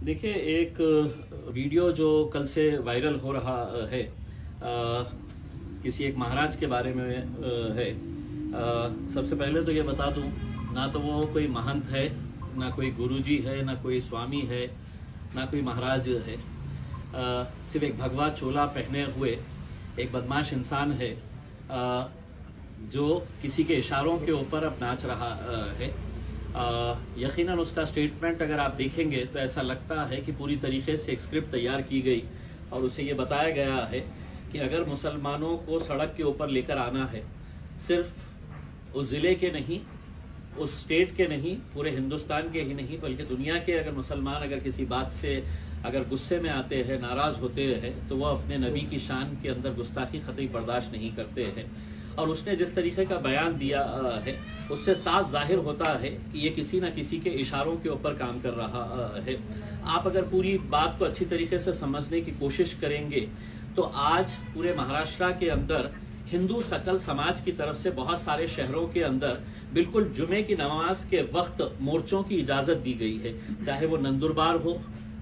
देखिए, एक वीडियो जो कल से वायरल हो रहा है किसी एक महाराज के बारे में है। सबसे पहले तो ये बता दूं, ना तो वो कोई महंत है, ना कोई गुरुजी है, ना कोई स्वामी है, ना कोई महाराज है। सिर्फ एक भगवा चोला पहने हुए एक बदमाश इंसान है जो किसी के इशारों के ऊपर अब नाच रहा है। यकीनन उसका स्टेटमेंट अगर आप देखेंगे तो ऐसा लगता है कि पूरी तरीके से एक स्क्रिप्ट तैयार की गई और उसे ये बताया गया है कि अगर मुसलमानों को सड़क के ऊपर लेकर आना है, सिर्फ उस जिले के नहीं, उस स्टेट के नहीं, पूरे हिंदुस्तान के ही नहीं, बल्कि दुनिया के अगर मुसलमान अगर किसी बात से अगर गुस्से में आते हैं, नाराज होते हैं, तो वह अपने नबी की शान के अंदर गुस्ताखी कतई बर्दाश्त नहीं करते हैं। और उसने जिस तरीके का बयान दिया है उससे साफ जाहिर होता है कि ये किसी न किसी के इशारों के ऊपर काम कर रहा है। आप अगर पूरी बात को अच्छी तरीके से समझने की कोशिश करेंगे तो आज पूरे महाराष्ट्र के अंदर हिंदू सकल समाज की तरफ से बहुत सारे शहरों के अंदर बिल्कुल जुमे की नमाज के वक्त मोर्चों की इजाजत दी गई है, चाहे वो नंदुरबार हो,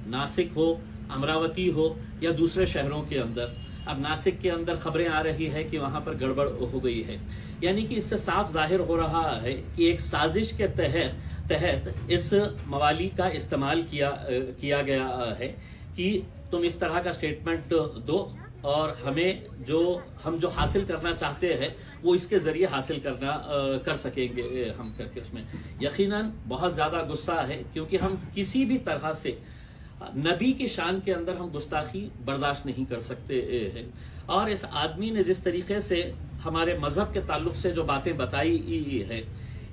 नासिक हो, अमरावती हो या दूसरे शहरों के अंदर। अब नासिक के अंदर खबरें आ रही है कि वहां पर गड़बड़ हो गई है, यानी कि इससे साफ जाहिर हो रहा है कि एक साजिश के तहत इस मवाली का इस्तेमाल किया गया है कि तुम इस तरह का स्टेटमेंट दो और हम जो हासिल करना चाहते हैं वो इसके जरिए हासिल कर सकेंगे हम करके। उसमें यकीनन बहुत ज्यादा गुस्सा है क्योंकि हम किसी भी तरह से नबी की शान के अंदर हम गुस्ताखी बर्दाश्त नहीं कर सकते हैं। और इस आदमी ने जिस तरीके से हमारे मजहब के ताल्लुक से जो बातें बताई है,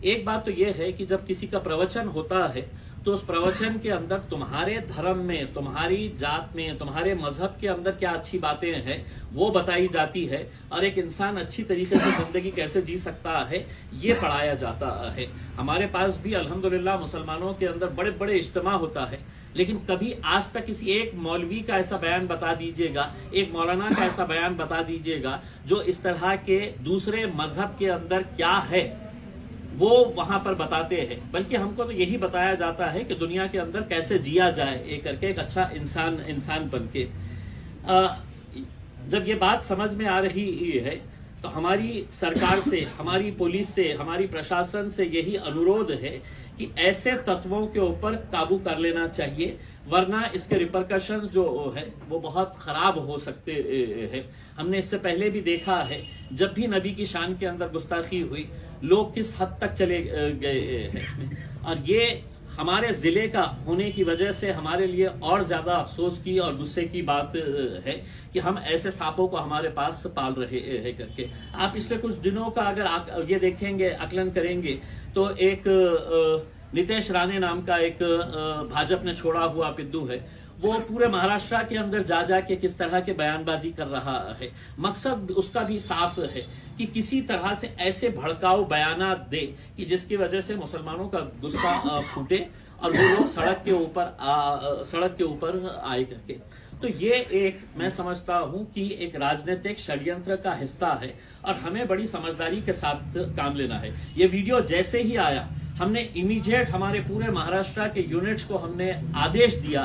एक बात तो यह है कि जब किसी का प्रवचन होता है तो उस प्रवचन के अंदर तुम्हारे धर्म में, तुम्हारी जात में, तुम्हारे मजहब के अंदर क्या अच्छी बातें हैं वो बताई जाती है और एक इंसान अच्छी तरीके से जिंदगी कैसे जी सकता है ये पढ़ाया जाता है। हमारे पास भी अल्हम्दुलिल्लाह मुसलमानों के अंदर बड़े बड़े इज्तिमा होता है, लेकिन कभी आज तक किसी एक मौलवी का ऐसा बयान बता दीजिएगा, एक मौलाना का ऐसा बयान बता दीजिएगा जो इस तरह के दूसरे मजहब के अंदर क्या है वो वहां पर बताते हैं। बल्कि हमको तो यही बताया जाता है कि दुनिया के अंदर कैसे जिया जाए एक करके, एक अच्छा इंसान बन के। जब ये बात समझ में आ रही है तो हमारी सरकार से, हमारी पुलिस से, हमारी प्रशासन से यही अनुरोध है कि ऐसे तत्वों के ऊपर काबू कर लेना चाहिए, वरना इसके रिपरकशन जो है वो बहुत खराब हो सकते हैं। हमने इससे पहले भी देखा है, जब भी नबी की शान के अंदर गुस्ताखी हुई लोग किस हद तक चले गए हैं। और ये हमारे जिले का होने की वजह से हमारे लिए और ज्यादा अफसोस की और गुस्से की बात है कि हम ऐसे सांपों को हमारे पास पाल रहे हैं करके। आप पिछले कुछ दिनों का अगर ये देखेंगे, आकलन करेंगे तो एक नितेश राणे नाम का एक भाजपा ने छोड़ा हुआ पिद्दू है, वो पूरे महाराष्ट्र के अंदर जा के किस तरह के बयानबाजी कर रहा है। मकसद उसका भी साफ है कि किसी तरह से ऐसे भड़काऊ बयानात दे कि जिसकी वजह से मुसलमानों का गुस्सा फूटे और वो लोग सड़क के ऊपर आए करके। तो ये एक मैं समझता हूं कि एक राजनीतिक षड्यंत्र का हिस्सा है और हमें बड़ी समझदारी के साथ काम लेना है। ये वीडियो जैसे ही आया हमने इमीडिएट हमारे पूरे महाराष्ट्र के यूनिट्स को हमने आदेश दिया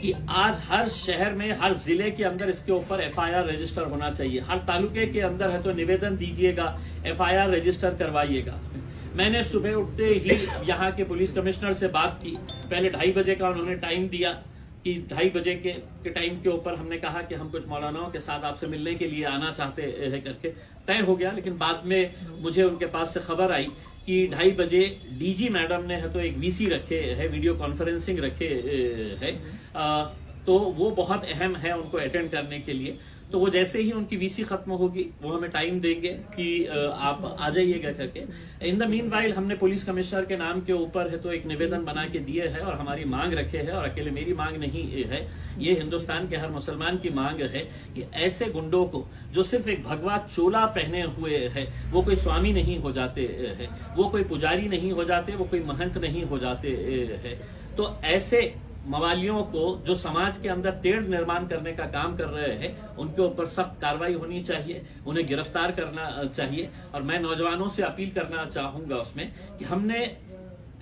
कि आज हर शहर में, हर जिले के अंदर इसके ऊपर एफआईआर रजिस्टर होना चाहिए। हर तालुके के अंदर है तो निवेदन दीजिएगा, एफआईआर रजिस्टर करवाइएगा। मैंने सुबह उठते ही यहाँ के पुलिस कमिश्नर से बात की। पहले 2:30 बजे का उन्होंने टाइम दिया कि 2:30 बजे के टाइम के ऊपर हमने कहा कि हम कुछ मौलानाओं के साथ आपसे मिलने के लिए आना चाहते हैं करके तय हो गया। लेकिन बाद में मुझे उनके पास से खबर आई कि 2:30 बजे डीजी मैडम ने है तो एक वीसी रखे है, वीडियो कॉन्फ्रेंसिंग रखे है, तो वो बहुत अहम है उनको अटेंड करने के लिए। तो वो जैसे ही उनकी वीसी खत्म होगी वो हमें टाइम देंगे कि आप आ जाइएगा करके। इन द मीन वाइल हमने पुलिस कमिश्नर के नाम के ऊपर है तो एक निवेदन बना के दिए है और हमारी मांग रखे है, और अकेले मेरी मांग नहीं है, ये हिंदुस्तान के हर मुसलमान की मांग है कि ऐसे गुंडों को जो सिर्फ एक भगवा चोला पहने हुए है, वो कोई स्वामी नहीं हो जाते है, वो कोई पुजारी नहीं हो जाते, वो कोई महंत नहीं हो जाते है, तो ऐसे मवालियों को जो समाज के अंदर तेढ़ निर्माण करने का काम कर रहे हैं उनके ऊपर सख्त कार्रवाई होनी चाहिए, उन्हें गिरफ्तार करना चाहिए। और मैं नौजवानों से अपील करना चाहूंगा उसमें कि हमने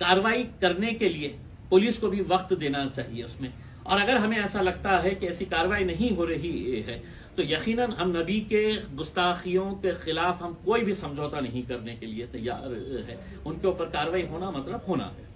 कार्रवाई करने के लिए पुलिस को भी वक्त देना चाहिए उसमें। और अगर हमें ऐसा लगता है कि ऐसी कार्रवाई नहीं हो रही है तो यकीनन हम नबी के गुस्ताखियों के खिलाफ हम कोई भी समझौता नहीं करने के लिए तैयार है। उनके ऊपर कार्रवाई होना मतलब होना है।